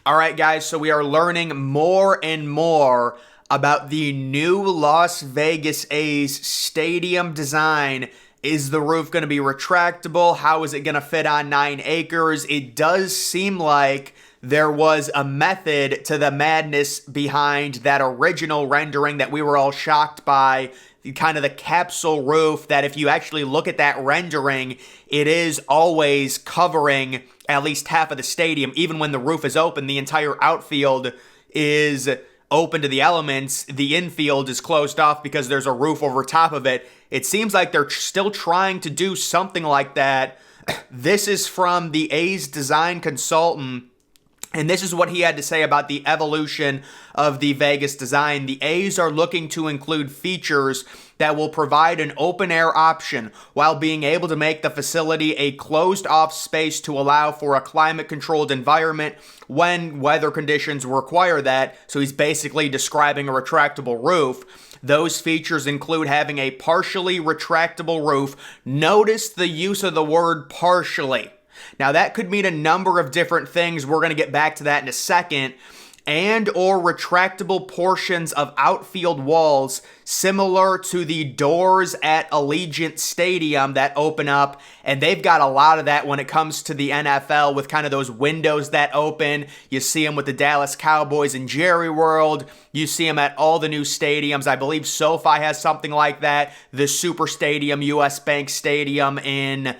All right, guys, so we are learning more and more about the new Las Vegas A's stadium design. Is the roof going to be retractable? How is it going to fit on 9 acres? It does seem like there was a method to the madness behind that original rendering that we were all shocked by. Kind of the capsule roof that if you actually look at that rendering, it is always covering at least half of the stadium. Even when the roof is open, the entire outfield is open to the elements. The infield is closed off because there's a roof over top of it. It seems like they're still trying to do something like that. This is from the A's design consultant, and this is what he had to say about the evolution of the Vegas design. The A's are looking to include features that will provide an open-air option while being able to make the facility a closed-off space to allow for a climate-controlled environment when weather conditions require that. So he's basically describing a retractable roof. Those features include having a partially retractable roof. Notice the use of the word partially. Now, that could mean a number of different things. We're going to get back to that in a second. And or retractable portions of outfield walls similar to the doors at Allegiant Stadium that open up. And they've got a lot of that when it comes to the NFL with kind of those windows that open. You see them with the Dallas Cowboys and Jerry World. You see them at all the new stadiums. I believe SoFi has something like that. The Super Stadium, US Bank Stadium in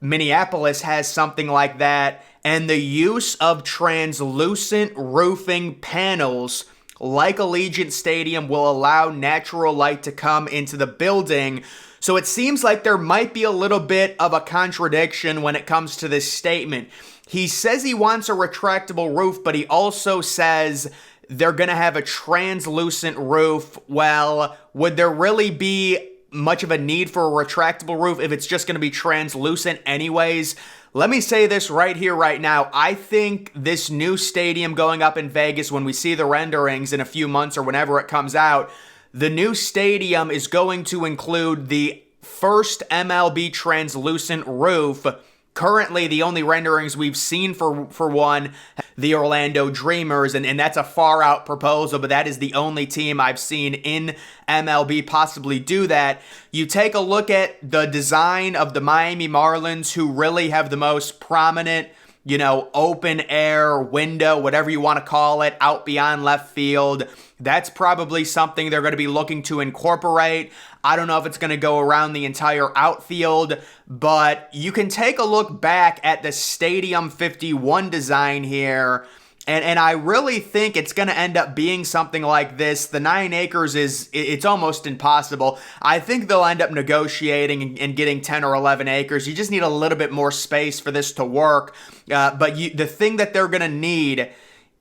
Minneapolis has something like that. And the use of translucent roofing panels like Allegiant Stadium will allow natural light to come into the building. So it seems like there might be a little bit of a contradiction when it comes to this statement. He says he wants a retractable roof, but he also says they're going to have a translucent roof. Well, would there really be much of a need for a retractable roof if it's just going to be translucent anyways? Let me say this right here, right now. I think this new stadium going up in Vegas, when we see the renderings in a few months or whenever it comes out, the new stadium is going to include the first MLB translucent roof. Currently, the only renderings we've seen for one, the Orlando Dreamers, and that's a far-out proposal, but that is the only team I've seen in MLB possibly do that. You take a look at the design of the Miami Marlins, who really have the most prominent, open-air window, whatever you want to call it, out beyond left field. That's probably something they're going to be looking to incorporate. I don't know if it's going to go around the entire outfield, but you can take a look back at the Stadium 51 design here, and I really think it's going to end up being something like this. The 9 acres it's almost impossible. I think they'll end up negotiating and getting 10 or 11 acres. You just need a little bit more space for this to work, but the thing that they're going to need,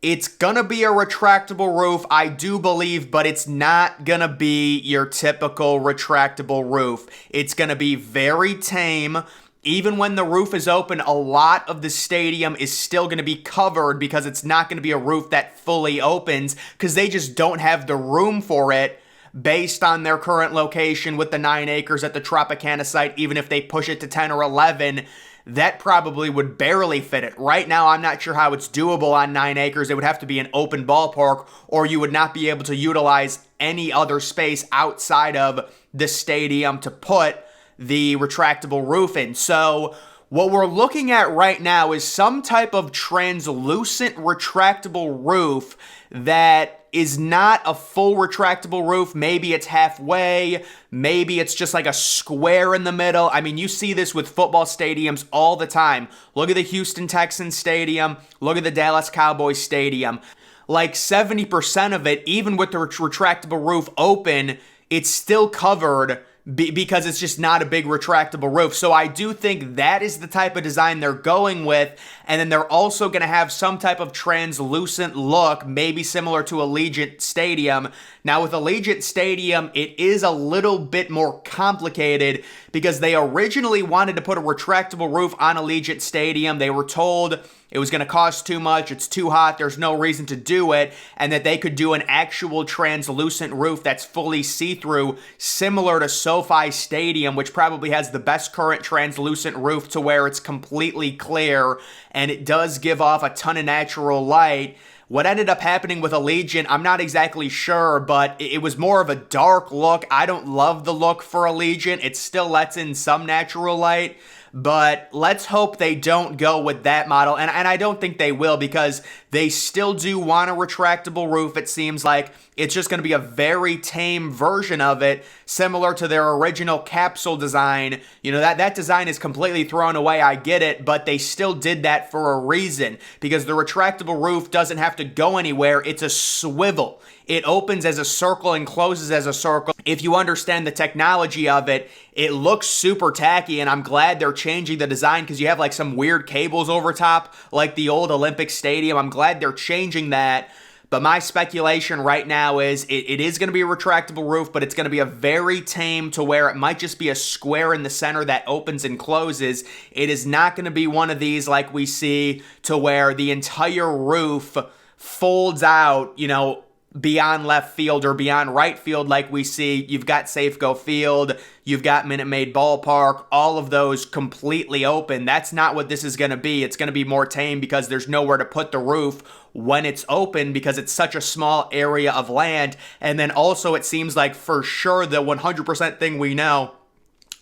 it's going to be a retractable roof, I do believe, but it's not going to be your typical retractable roof. It's going to be very tame. Even when the roof is open, a lot of the stadium is still going to be covered because it's not going to be a roof that fully opens because they just don't have the room for it based on their current location with the 9 acres at the Tropicana site. Even if they push it to 10 or 11, that probably would barely fit it. Right now, I'm not sure how it's doable on 9 acres. It would have to be an open ballpark, or you would not be able to utilize any other space outside of the stadium to put the retractable roof in. So what we're looking at right now is some type of translucent retractable roof that is not a full retractable roof. Maybe it's halfway. Maybe it's just like a square in the middle. I mean, you see this with football stadiums all the time. Look at the Houston Texans stadium. Look at the Dallas Cowboys stadium. Like 70% of it, even with the retractable roof open, it's still covered because it's just not a big retractable roof. So I do think that is the type of design they're going with. And then they're also going to have some type of translucent look, maybe similar to Allegiant Stadium. Now with Allegiant Stadium, it is a little bit more complicated because they originally wanted to put a retractable roof on Allegiant Stadium. They were told it was going to cost too much, it's too hot, there's no reason to do it, and that they could do an actual translucent roof that's fully see-through, similar to SoFi Stadium, which probably has the best current translucent roof to where it's completely clear, and it does give off a ton of natural light. What ended up happening with Allegiant, I'm not exactly sure, but it was more of a dark look. I don't love the look for Allegiant. It still lets in some natural light, but let's hope they don't go with that model. And I don't think they will, because they still do want a retractable roof, it seems like. It's just going to be a very tame version of it, similar to their original capsule design. You know, that design is completely thrown away, I get it, but they still did that for a reason, because the retractable roof doesn't have to go anywhere. It's a swivel. It opens as a circle and closes as a circle. If you understand the technology of it, it looks super tacky, and I'm glad they're changing the design, because you have like some weird cables over top, like the old Olympic Stadium. I'm glad they're changing that. But my speculation right now is it is going to be a retractable roof, but it's going to be a very tame, to where it might just be a square in the center that opens and closes. It is not going to be one of these like we see, to where the entire roof folds out, you know, beyond left field or beyond right field like we see. You've got Safeco Field, you've got Minute Maid Ballpark, all of those completely open. That's not what this is going to be. It's going to be more tame, because there's nowhere to put the roof when it's open, because it's such a small area of land. And then also, it seems like for sure the 100% thing we know,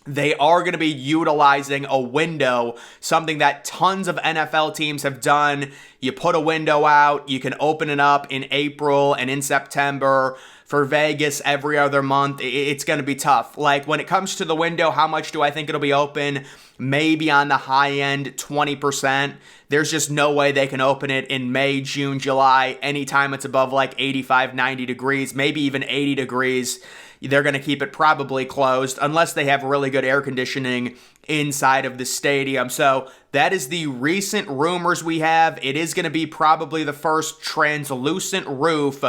they are going to be utilizing a window, something that tons of NFL teams have done. You put a window out, you can open it up in April and in September. For Vegas, every other month, it's going to be tough. Like, when it comes to the window, how much do I think it'll be open? Maybe on the high end, 20%. There's just no way they can open it in May, June, July, anytime it's above like 85, 90 degrees, maybe even 80 degrees. They're going to keep it probably closed unless they have really good air conditioning inside of the stadium. So that is the recent rumors we have. It is going to be probably the first translucent roof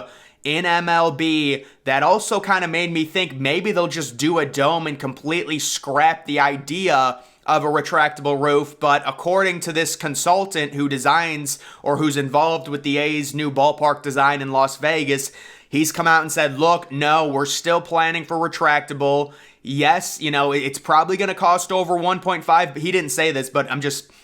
in MLB. That also kind of made me think maybe they'll just do a dome and completely scrap the idea of a retractable roof. But according to this consultant who designs, or who's involved with the A's new ballpark design in Las Vegas, he's come out and said, look, no, we're still planning for retractable. Yes, you know, it's probably going to cost over 1.5. He didn't say this, but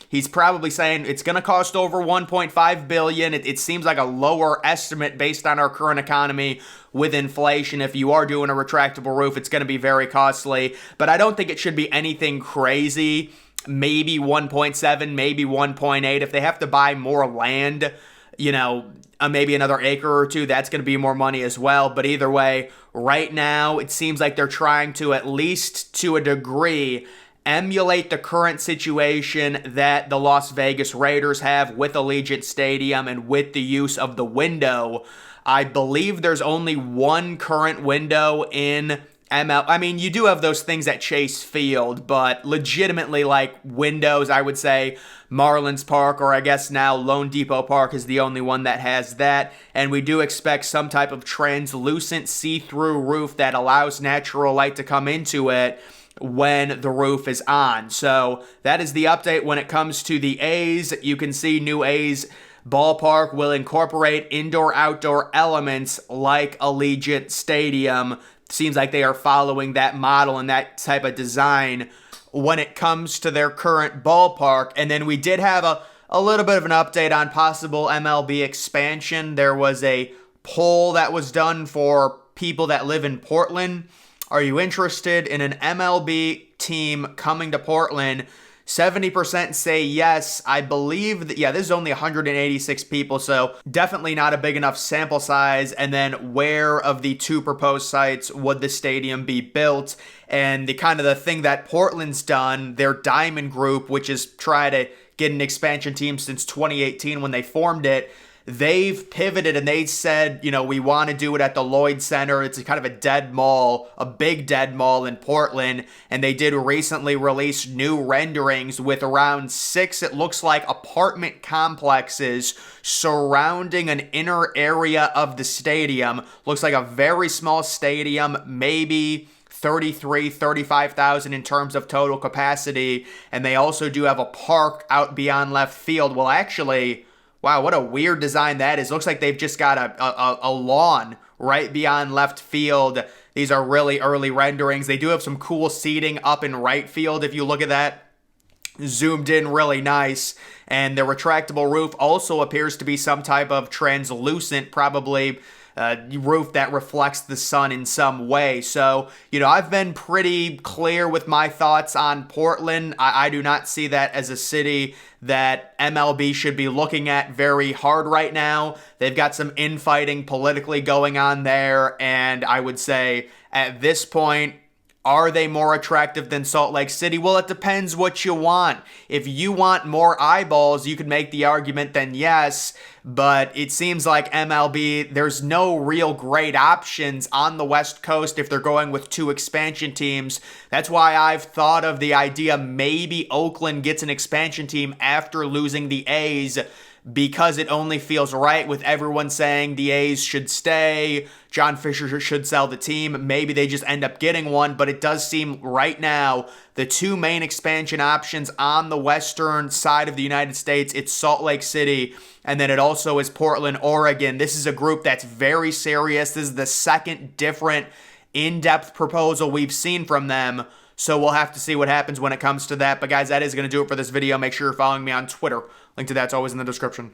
he's probably saying it's going to cost over 1.5 billion. It seems like a lower estimate based on our current economy with inflation. If you are doing a retractable roof, it's going to be very costly, but I don't think it should be anything crazy. Maybe 1.7, maybe 1.8. If they have to buy more land, you know, maybe another acre or two, that's going to be more money as well. But either way, right now, it seems like they're trying to, at least to a degree, emulate the current situation that the Las Vegas Raiders have with Allegiant Stadium and with the use of the window. I believe there's only one current window in ML. I mean, you do have those things at Chase Field, but legitimately, like, windows, I would say Marlins Park, or I guess now Lone Depot Park, is the only one that has that. And we do expect some type of translucent see-through roof that allows natural light to come into it when the roof is on. So that is the update when it comes to the A's. You can see new A's ballpark will incorporate indoor-outdoor elements like Allegiant Stadium. Seems like they are following that model and that type of design when it comes to their current ballpark. And then we did have a little bit of an update on possible MLB expansion. There was a poll that was done for people that live in Portland. Are you interested in an MLB team coming to Portland? 70% say yes. I believe that, yeah, this is only 186 people, so definitely not a big enough sample size. And then where of the two proposed sites would the stadium be built? And the thing that Portland's done, their Diamond Group, which is try to get an expansion team since 2018 when they formed it, they've pivoted and they said, you know, we want to do it at the Lloyd Center. It's kind of a dead mall, a big dead mall in Portland. And they did recently release new renderings with around 6, it looks like, apartment complexes surrounding an inner area of the stadium. Looks like a very small stadium, maybe 35,000 in terms of total capacity. And they also do have a park out beyond left field. Well, actually, wow, what a weird design that is. Looks like they've just got a lawn right beyond left field. These are really early renderings. They do have some cool seating up in right field if you look at that. Zoomed in really nice. And the retractable roof also appears to be some type of translucent, probably roof that reflects the sun in some way. So, I've been pretty clear with my thoughts on Portland. I do not see that as a city that MLB should be looking at very hard right now. They've got some infighting politically going on there, and I would say at this point, are they more attractive than Salt Lake City? Well, it depends what you want. If you want more eyeballs, you could make the argument then yes, but it seems like MLB, there's no real great options on the West Coast if they're going with 2 expansion teams. That's why I've thought of the idea maybe Oakland gets an expansion team after losing the A's, because it only feels right with everyone saying the A's should stay, John Fisher should sell the team. Maybe they just end up getting one, but it does seem right now the 2 main expansion options on the western side of the United States, it's Salt Lake City, and then it also is Portland, Oregon. This is a group that's very serious. This is the second different in-depth proposal we've seen from them. So we'll have to see what happens when it comes to that. But guys, that is going to do it for this video. Make sure you're following me on Twitter. Link to that's always in the description.